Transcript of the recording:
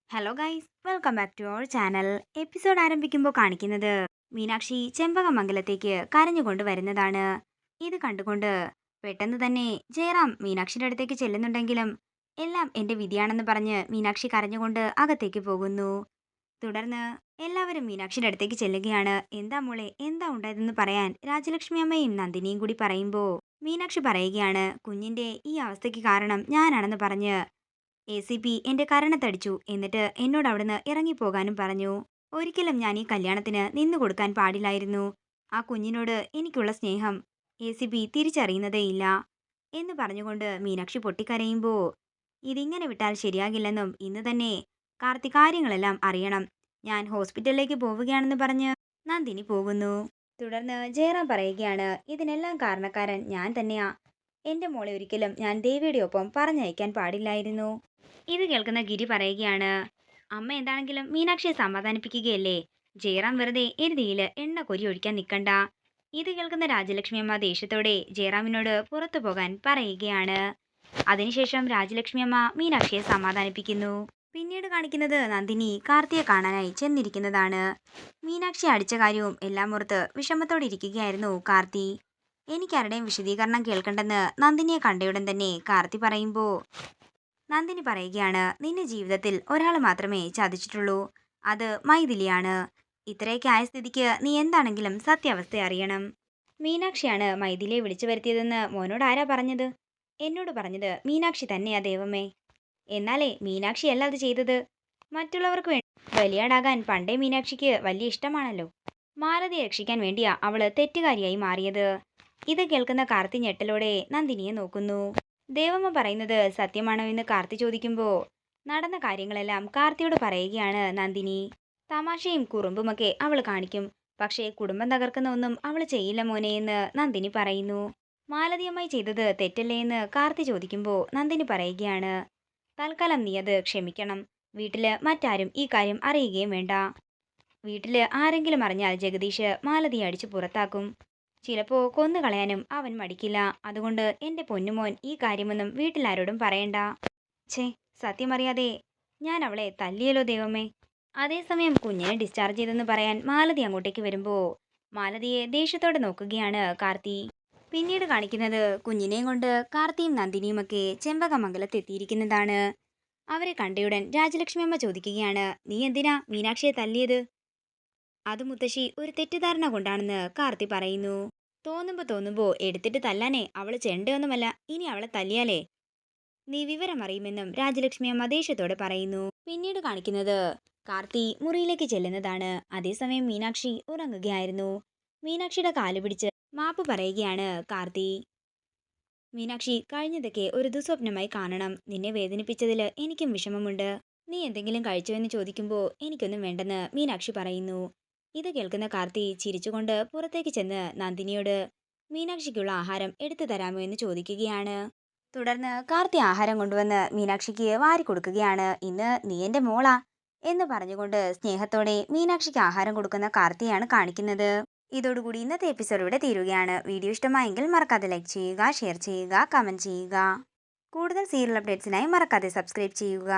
Hello guys, welcome back to our channel. Episode ആരംഭിക്കുമ്പോൾ കാണിക്കുന്നത് മീനാക്ഷി ചെമ്പകമംഗലത്തേക്ക് കരഞ്ഞുകൊണ്ട് വരുന്നതാണ്. ഇത് കണ്ടുകൊണ്ട് പെട്ടെന്ന് തന്നെ ജയറാം മീനാക്ഷിയുടെ അടുത്തേക്ക് ചെല്ലുന്നുണ്ടെങ്കിലും എല്ലാം എൻ്റെ വിധിയാണെന്ന് പറഞ്ഞ് മീനാക്ഷി കരഞ്ഞുകൊണ്ട് അകത്തേക്ക് പോകുന്നു. തുടർന്ന് എല്ലാവരും മീനാക്ഷിയുടെ അടുത്തേക്ക് ചെല്ലുകയാണ്. എന്താ മോളെ, എന്താ ഉണ്ടായതെന്ന് പറയാൻ രാജലക്ഷ്മി അമ്മയും നന്ദിനിയും കൂടി പറയുമ്പോൾ മീനാക്ഷി പറയുകയാണ്, കുഞ്ഞിൻ്റെ ഈ അവസ്ഥയ്ക്ക് കാരണം ഞാനാണെന്ന് പറഞ്ഞ് ACP എന്റെ കരണത്തടിച്ചു. എന്നിട്ട് എന്നോട് അവിടുന്ന് ഇറങ്ങിപ്പോകാനും പറഞ്ഞു. ഒരിക്കലും ഞാൻ ഈ കല്യാണത്തിന് നിന്നു കൊടുക്കാൻ പാടില്ലായിരുന്നു. ആ കുഞ്ഞിനോട് എനിക്കുള്ള സ്നേഹം ACP തിരിച്ചറിയുന്നതേയില്ല എന്ന് പറഞ്ഞുകൊണ്ട് മീനാക്ഷി പൊട്ടിക്കരയുമ്പോ ഇതിങ്ങനെ വിട്ടാൽ ശരിയാകില്ലെന്നും ഇന്ന് തന്നെ കാർത്തി കാര്യങ്ങളെല്ലാം അറിയണം. ഞാൻ ഹോസ്പിറ്റലിലേക്ക് പോവുകയാണെന്ന് പറഞ്ഞ് നന്ദിനി പോകുന്നു. തുടർന്ന് ജയറാം പറയുകയാണ്, ഇതിനെല്ലാം കാരണക്കാരൻ ഞാൻ തന്നെയാ. എന്റെ മോളെ ഒരിക്കലും ഞാൻ ദേവിയുടെ ഒപ്പം പറഞ്ഞയക്കാൻ പാടില്ലായിരുന്നു. ഇത് കേൾക്കുന്ന ഗിരി പറയുകയാണ്, അമ്മ എന്താണെങ്കിലും മീനാക്ഷിയെ സമാധാനിപ്പിക്കുകയല്ലേ. ജയറാം വെറുതെ എരുതിയിൽ എണ്ണ കൊരി ഒഴിക്കാൻ നിൽക്കണ്ട. ഇത് കേൾക്കുന്ന രാജലക്ഷ്മി അമ്മ ദേഷ്യത്തോടെ ജയറാമിനോട് പുറത്തു പോകാൻ പറയുകയാണ്. അതിനുശേഷം രാജലക്ഷ്മി അമ്മ മീനാക്ഷിയെ സമാധാനിപ്പിക്കുന്നു. പിന്നീട് കാണിക്കുന്നത് നന്ദിനി കാർത്തിയെ കാണാനായി ചെന്നിരിക്കുന്നതാണ്. മീനാക്ഷി അടിച്ച കാര്യവും എല്ലാം ഓർത്ത് വിഷമത്തോടെ ഇരിക്കുകയായിരുന്നു കാർത്തി. എനിക്കാരുടെയും വിശദീകരണം കേൾക്കണ്ടെന്ന് നന്ദിനിയെ കണ്ടയുടൻ തന്നെ കാർത്തി പറയുമ്പോൾ നന്ദിനി പറയുകയാണ്, നിന്റെ ജീവിതത്തിൽ ഒരാൾ മാത്രമേ ചതിച്ചിട്ടുള്ളൂ, അത് മൈഥിലിയാണ്. ഇത്രയൊക്കെ ആയ സ്ഥിതിക്ക് നീ എന്താണെങ്കിലും സത്യാവസ്ഥ അറിയണം. മീനാക്ഷിയാണ് മൈഥിലിയെ വിളിച്ചു വരുത്തിയതെന്ന് മോനോട് ആരാ പറഞ്ഞത്? എന്നോട് പറഞ്ഞത് മീനാക്ഷി തന്നെയാ ദൈവമേ. എന്നാലേ മീനാക്ഷിയല്ല അത് ചെയ്തത്. മറ്റുള്ളവർക്ക് വേണ്ടി ബലിയാടാകാൻ പണ്ടേ മീനാക്ഷിക്ക് വലിയ ഇഷ്ടമാണല്ലോ. മാലതിയെ രക്ഷിക്കാൻ വേണ്ടിയാ അവള് തെറ്റുകാരിയായി മാറിയത്. ഇത് കേൾക്കുന്ന കാർത്തി ഞെട്ടലോടെ നന്ദിനിയെ നോക്കുന്നു. ദേവമ്മ പറയുന്നത് സത്യമാണോ എന്ന് കാർത്തി ചോദിക്കുമ്പോൾ നടന്ന കാര്യങ്ങളെല്ലാം കാർത്തിയോട് പറയുകയാണ് നന്ദിനി. തമാശയും കുറുമ്പുമൊക്കെ അവൾ കാണിക്കും, പക്ഷേ കുടുംബം തകർക്കുന്ന ഒന്നും അവൾ ചെയ്യില്ല മോനെ എന്ന് നന്ദിനി പറയുന്നു. മാലതിയമ്മായി ചെയ്തത് തെറ്റല്ലേ എന്ന് കാർത്തി ചോദിക്കുമ്പോൾ നന്ദിനി പറയുകയാണ്, തൽക്കാലം നീ അത് ക്ഷമിക്കണം. വീട്ടില് മറ്റാരും ഈ കാര്യം അറിയുകയും വേണ്ട. വീട്ടില് ആരെങ്കിലും അറിഞ്ഞാൽ ജഗദീഷ് മാലതിയെ അടിച്ചു പുറത്താക്കും. ചിലപ്പോ കൊന്നുകളയാനും അവൻ മടിക്കില്ല. അതുകൊണ്ട് എന്റെ പൊന്നുമോൻ ഈ കാര്യമൊന്നും വീട്ടിലാരോടും പറയണ്ട. ഛേ, സത്യമറിയാതെ ഞാൻ അവളെ തല്ലിയല്ലോ ദൈവമേ. അതേസമയം കുഞ്ഞിനെ ഡിസ്ചാർജ് ചെയ്തെന്ന് പറയാൻ മാലതി അങ്ങോട്ടേക്ക് വരുമ്പോ മാലതിയെ ദേഷ്യത്തോടെ നോക്കുകയാണ് കാർത്തി. പിന്നീട് കാണിക്കുന്നത് കുഞ്ഞിനെയും കൊണ്ട് കാർത്തിയും നന്ദിനിയുമൊക്കെ ചെമ്പകമംഗലത്ത് എത്തിയിരിക്കുന്നതാണ്. അവരെ കണ്ടയുടൻ രാജലക്ഷ്മി അമ്മ ചോദിക്കുകയാണ്, നീ എന്തിനാ മീനാക്ഷിയെ തല്ലിയത്? അത് മുത്തശ്ശി ഒരു തെറ്റിദ്ധാരണ കൊണ്ടാണെന്ന് കാർത്തി പറയുന്നു. തോന്നുമ്പോ എടുത്തിട്ട് തല്ലാനേ അവള് ചെണ്ടയൊന്നുമല്ല. ഇനി അവളെ തല്ലിയാലേ നീ വിവരം അറിയുമെന്നും രാജലക്ഷ്മി അമ്മ ദേഷ്യത്തോടെ പറയുന്നു. പിന്നീട് കാണിക്കുന്നത് കാർത്തി മുറിയിലേക്ക് ചെല്ലുന്നതാണ്. അതേസമയം മീനാക്ഷി ഉറങ്ങുകയായിരുന്നു. മീനാക്ഷിയുടെ കാല് പിടിച്ച് മാപ്പ് പറയുകയാണ് കാർത്തി. മീനാക്ഷി, കഴിഞ്ഞതൊക്കെ ഒരു ദുസ്വപ്നമായി കാണണം. നിന്നെ വേദനിപ്പിച്ചതിൽ എനിക്കും വിഷമമുണ്ട്. നീ എന്തെങ്കിലും കഴിച്ചുവെന്ന് ചോദിക്കുമ്പോൾ എനിക്കൊന്നും വേണ്ടെന്ന് മീനാക്ഷി പറയുന്നു. ഇത് കേൾക്കുന്ന കാർത്തി ചിരിച്ചുകൊണ്ട് പുറത്തേക്ക് ചെന്ന് നന്ദിനിയോട് മീനാക്ഷിക്കുള്ള ആഹാരം എടുത്തു തരാമോ എന്ന് ചോദിക്കുകയാണ്. തുടർന്ന് കാർത്തി ആഹാരം കൊണ്ടുവന്ന് മീനാക്ഷിക്ക് വാരി കൊടുക്കുകയാണ്. ഇന്ന് നീ എൻ്റെ മോളാ എന്ന് പറഞ്ഞുകൊണ്ട് സ്നേഹത്തോടെ മീനാക്ഷിക്ക് ആഹാരം കൊടുക്കുന്ന കാർത്തിയാണ് കാണിക്കുന്നത്. ഇതോടുകൂടി ഇന്നത്തെ എപ്പിസോഡ് ഇവിടെ തീരുകയാണ്. വീഡിയോ ഇഷ്ടമായെങ്കിൽ മറക്കാതെ ലൈക്ക് ചെയ്യുക, ഷെയർ ചെയ്യുക, കമൻറ്റ് ചെയ്യുക. കൂടുതൽ സീരിയൽ അപ്ഡേറ്റ്സിനായി മറക്കാതെ സബ്സ്ക്രൈബ് ചെയ്യുക.